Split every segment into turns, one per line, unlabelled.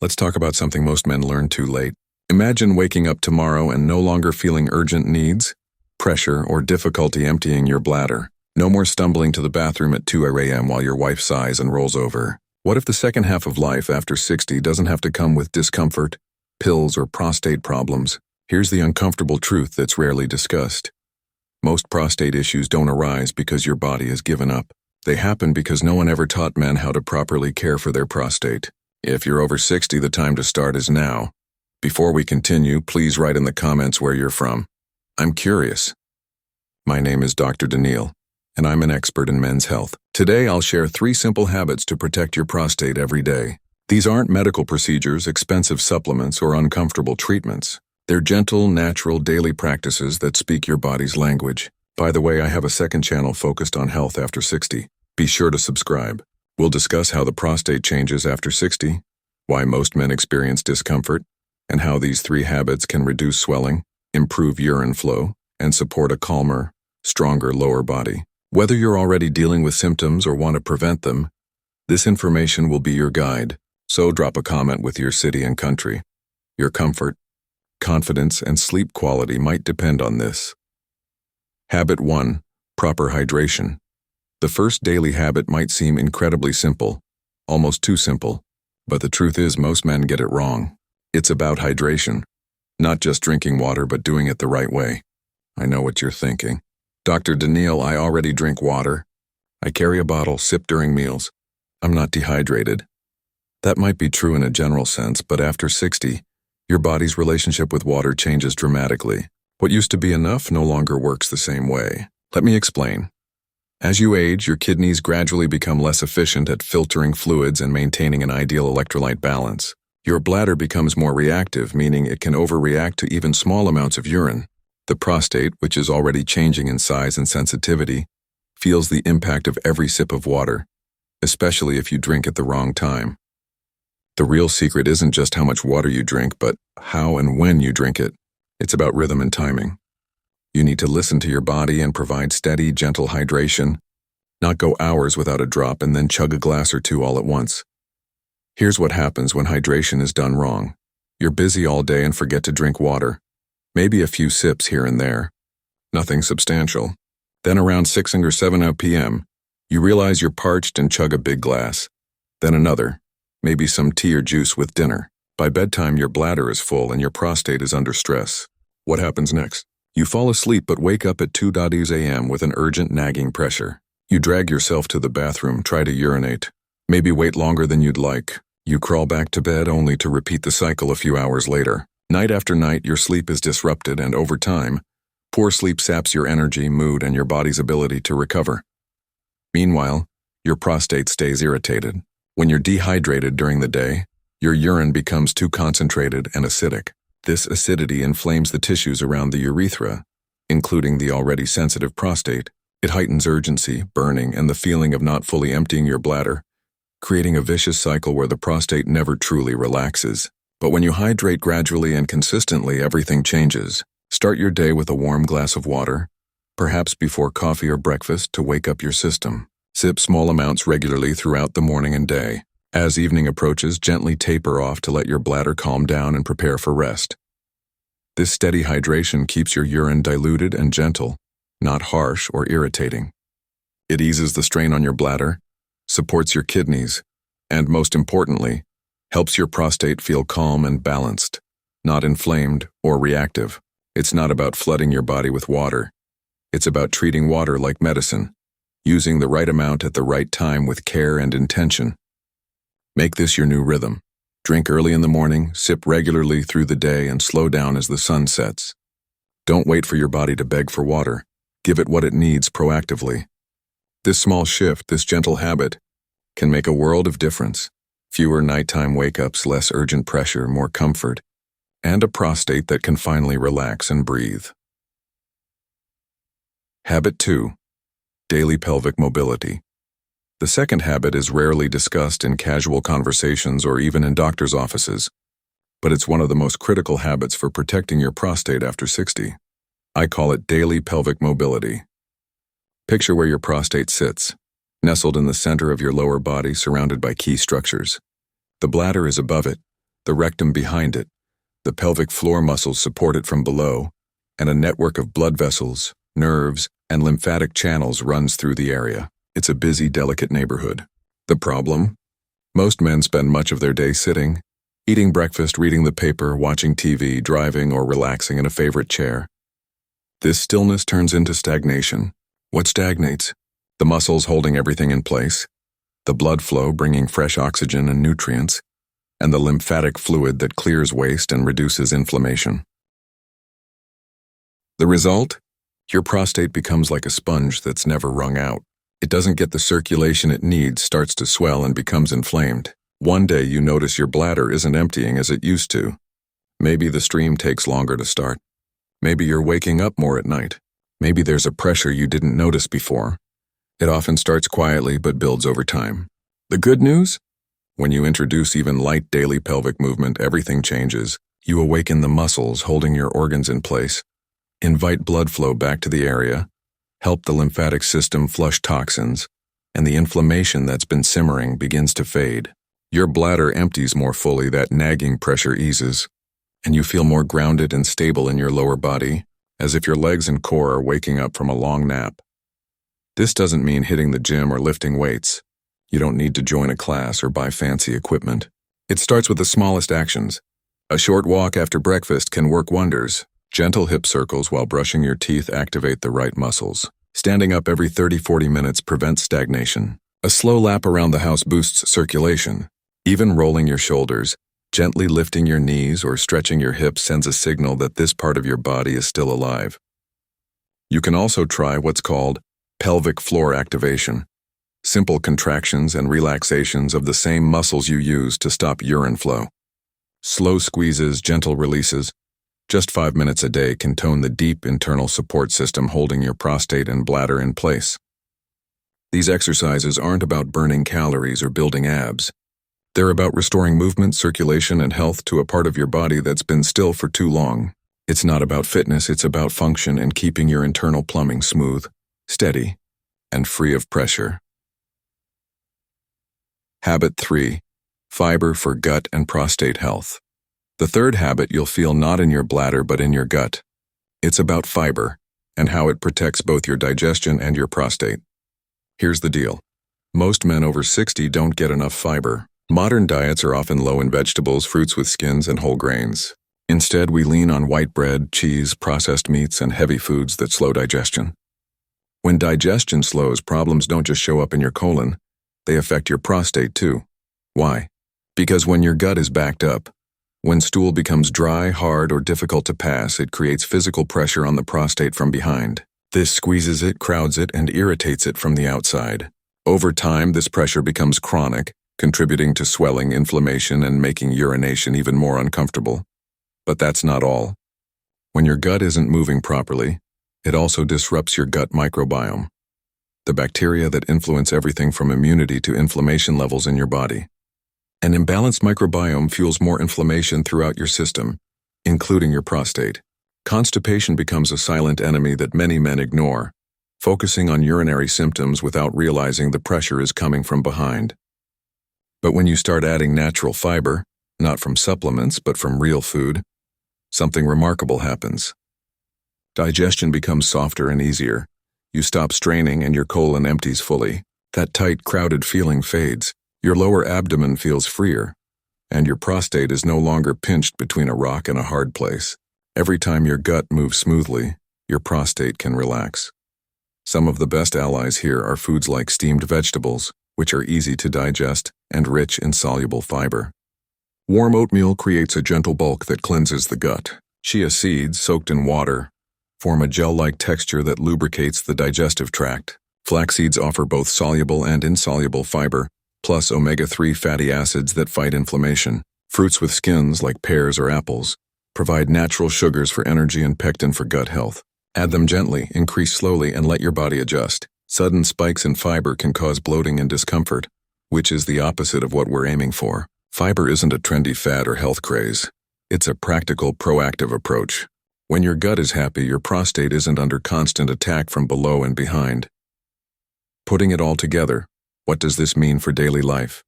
Let's talk about something most men learn too late. Imagine waking up tomorrow and no longer feeling urgent needs, pressure, or difficulty emptying your bladder. No more stumbling to the bathroom at 2 a.m. while your wife sighs and rolls over. What if the second half of life after 60 doesn't have to come with discomfort, pills, or prostate problems? Here's the uncomfortable truth that's rarely discussed. Most prostate issues don't arise because your body has given up. They happen because no one ever taught men how to properly care for their prostate. If you're over 60, the time to start is now. Before we continue, please write in the comments where you're from. I'm curious. My name is Dr.Daneil, and I'm an expert in men's health. Today, I'll share 3 simple habits to protect your prostate every day. These aren't medical procedures, expensive supplements, or uncomfortable treatments. They're gentle, natural, daily practices that speak your body's language. By the way, I have a second channel focused on health after 60. Be sure to subscribe. We'll discuss how the prostate changes after 60, why most men experience discomfort, and how these 3 habits can reduce swelling, improve urine flow, and support a calmer, stronger lower body. Whether you're already dealing with symptoms or want to prevent them, this information will be your guide. So drop a comment with your city and country. Your comfort, confidence, and sleep quality might depend on this. Habit 1. Proper hydration. The first daily habit might seem incredibly simple, almost too simple, but the truth is most men get it wrong. It's about hydration. Not just drinking water, but doing it the right way. I know what you're thinking. Dr. Daneil, I already drink water. I carry a bottle, sip during meals. I'm not dehydrated. That might be true in a general sense, but after 60, your body's relationship with water changes dramatically. What used to be enough no longer works the same way. Let me explain. As you age, your kidneys gradually become less efficient at filtering fluids and maintaining an ideal electrolyte balance. Your bladder becomes more reactive, meaning it can overreact to even small amounts of urine. The prostate, which is already changing in size and sensitivity, feels the impact of every sip of water, especially if you drink at the wrong time. The real secret isn't just how much water you drink, but how and when you drink it. It's about rhythm and timing. You need to listen to your body and provide steady, gentle hydration, not go hours without a drop and then chug a glass or 2 all at once. Here's what happens when hydration is done wrong. You're busy all day and forget to drink water. Maybe a few sips here and there. Nothing substantial. Then around 6 or 7 p.m., you realize you're parched and chug a big glass. Then another, maybe some tea or juice with dinner. By bedtime, your bladder is full and your prostate is under stress. What happens next? You fall asleep but wake up at 2 a.m. with an urgent nagging pressure. You drag yourself to the bathroom, try to urinate. Maybe wait longer than you'd like. You crawl back to bed only to repeat the cycle a few hours later. Night after night, your sleep is disrupted, and over time, poor sleep saps your energy, mood, and your body's ability to recover. Meanwhile, your prostate stays irritated. When you're dehydrated during the day, your urine becomes too concentrated and acidic. This acidity inflames the tissues around the urethra, including the already sensitive prostate. It heightens urgency, burning, and the feeling of not fully emptying your bladder, creating a vicious cycle where the prostate never truly relaxes. But when you hydrate gradually and consistently, everything changes. Start your day with a warm glass of water, perhaps before coffee or breakfast, to wake up your system. Sip small amounts regularly throughout the morning and day. As evening approaches, gently taper off to let your bladder calm down and prepare for rest. This steady hydration keeps your urine diluted and gentle, not harsh or irritating. It eases the strain on your bladder, supports your kidneys, and most importantly, helps your prostate feel calm and balanced, not inflamed or reactive. It's not about flooding your body with water. It's about treating water like medicine, using the right amount at the right time with care and intention. Make this your new rhythm. Drink early in the morning, sip regularly through the day, and slow down as the sun sets. Don't wait for your body to beg for water. Give it what it needs proactively. This small shift, this gentle habit, can make a world of difference. Fewer nighttime wake-ups, less urgent pressure, more comfort, and a prostate that can finally relax and breathe. Habit 2. Daily pelvic mobility. The second habit is rarely discussed in casual conversations or even in doctors' offices, but it's one of the most critical habits for protecting your prostate after 60. I call it daily pelvic mobility. Picture where your prostate sits, nestled in the center of your lower body, surrounded by key structures. The bladder is above it, the rectum behind it, the pelvic floor muscles support it from below, and a network of blood vessels, nerves, and lymphatic channels runs through the area. It's a busy, delicate neighborhood. The problem? Most men spend much of their day sitting, eating breakfast, reading the paper, watching TV, driving, or relaxing in a favorite chair. This stillness turns into stagnation. What stagnates? The muscles holding everything in place, the blood flow bringing fresh oxygen and nutrients, and the lymphatic fluid that clears waste and reduces inflammation. The result? Your prostate becomes like a sponge that's never wrung out. It doesn't get the circulation it needs, starts to swell, and becomes inflamed. One day you notice your bladder isn't emptying as it used to. Maybe the stream takes longer to start. Maybe you're waking up more at night. Maybe there's a pressure you didn't notice before. It often starts quietly but builds over time. The good news? When you introduce even light daily pelvic movement, everything changes. You awaken the muscles holding your organs in place, invite blood flow back to the area, help the lymphatic system flush toxins, and the inflammation that's been simmering begins to fade. Your bladder empties more fully, that nagging pressure eases, and you feel more grounded and stable in your lower body, as if your legs and core are waking up from a long nap. This doesn't mean hitting the gym or lifting weights. You don't need to join a class or buy fancy equipment. It starts with the smallest actions. A short walk after breakfast can work wonders. Gentle hip circles while brushing your teeth activate the right muscles. Standing up every 30-40 minutes prevents stagnation. A slow lap around the house boosts circulation. Even rolling your shoulders, gently lifting your knees, or stretching your hips sends a signal that this part of your body is still alive. You can also try what's called pelvic floor activation. Simple contractions and relaxations of the same muscles you use to stop urine flow. Slow squeezes, gentle releases. Just 5 minutes a day can tone the deep internal support system holding your prostate and bladder in place. These exercises aren't about burning calories or building abs. They're about restoring movement, circulation, and health to a part of your body that's been still for too long. It's not about fitness, it's about function and keeping your internal plumbing smooth, steady, and free of pressure. Habit 3. Fiber for gut and prostate health. The third habit you'll feel not in your bladder but in your gut. It's about fiber and how it protects both your digestion and your prostate. Here's the deal. Most men over 60 don't get enough fiber. Modern diets are often low in vegetables, fruits with skins, and whole grains. Instead, we lean on white bread, cheese, processed meats, and heavy foods that slow digestion. When digestion slows, problems don't just show up in your colon, they affect your prostate too. Why? Because when your gut is backed up, when stool becomes dry, hard, or difficult to pass, it creates physical pressure on the prostate from behind. This squeezes it, crowds it, and irritates it from the outside. Over time, this pressure becomes chronic, contributing to swelling, inflammation, and making urination even more uncomfortable. But that's not all. When your gut isn't moving properly, it also disrupts your gut microbiome, the bacteria that influence everything from immunity to inflammation levels in your body. An imbalanced microbiome fuels more inflammation throughout your system, including your prostate. Constipation becomes a silent enemy that many men ignore, focusing on urinary symptoms without realizing the pressure is coming from behind. But when you start adding natural fiber, not from supplements but from real food, something remarkable happens. Digestion becomes softer and easier. You stop straining and your colon empties fully. That tight, crowded feeling fades. Your lower abdomen feels freer, and your prostate is no longer pinched between a rock and a hard place. Every time your gut moves smoothly, your prostate can relax. Some of the best allies here are foods like steamed vegetables, which are easy to digest and rich in soluble fiber. Warm oatmeal creates a gentle bulk that cleanses the gut. Chia seeds, soaked in water, form a gel-like texture that lubricates the digestive tract. Flax seeds offer both soluble and insoluble fiber, plus omega-3 fatty acids that fight inflammation. Fruits with skins, like pears or apples, provide natural sugars for energy and pectin for gut health. Add them gently, increase slowly, and let your body adjust. Sudden spikes in fiber can cause bloating and discomfort, which is the opposite of what we're aiming for. Fiber isn't a trendy fad or health craze. It's a practical, proactive approach. When your gut is happy, your prostate isn't under constant attack from below and behind. Putting it all together, what does this mean for daily life?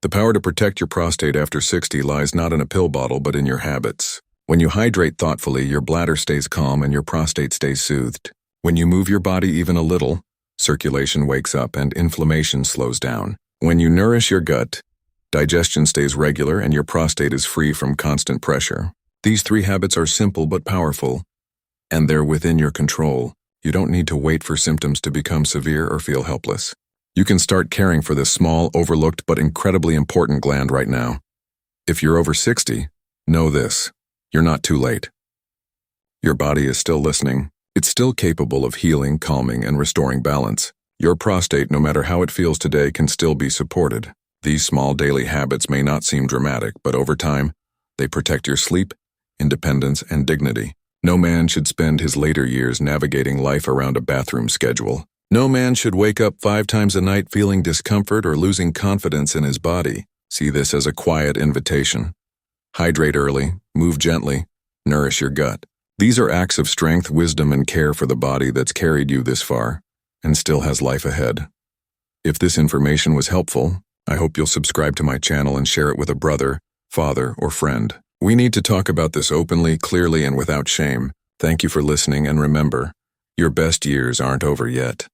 The power to protect your prostate after 60 lies not in a pill bottle but in your habits. When you hydrate thoughtfully, your bladder stays calm and your prostate stays soothed. When you move your body even a little, circulation wakes up and inflammation slows down. When you nourish your gut, digestion stays regular and your prostate is free from constant pressure. These 3 habits are simple but powerful, and they're within your control. You don't need to wait for symptoms to become severe or feel helpless. You can start caring for this small, overlooked, but incredibly important gland right now. If you're over 60, know this: you're not too late. Your body is still listening. It's still capable of healing, calming, and restoring balance. Your prostate, no matter how it feels today, can still be supported. These small daily habits may not seem dramatic, but over time, they protect your sleep, independence, and dignity. No man should spend his later years navigating life around a bathroom schedule. No man should wake up 5 times a night feeling discomfort or losing confidence in his body. See this as a quiet invitation. Hydrate early, move gently, nourish your gut. These are acts of strength, wisdom, and care for the body that's carried you this far and still has life ahead. If this information was helpful, I hope you'll subscribe to my channel and share it with a brother, father, or friend. We need to talk about this openly, clearly, and without shame. Thank you for listening, and remember, your best years aren't over yet.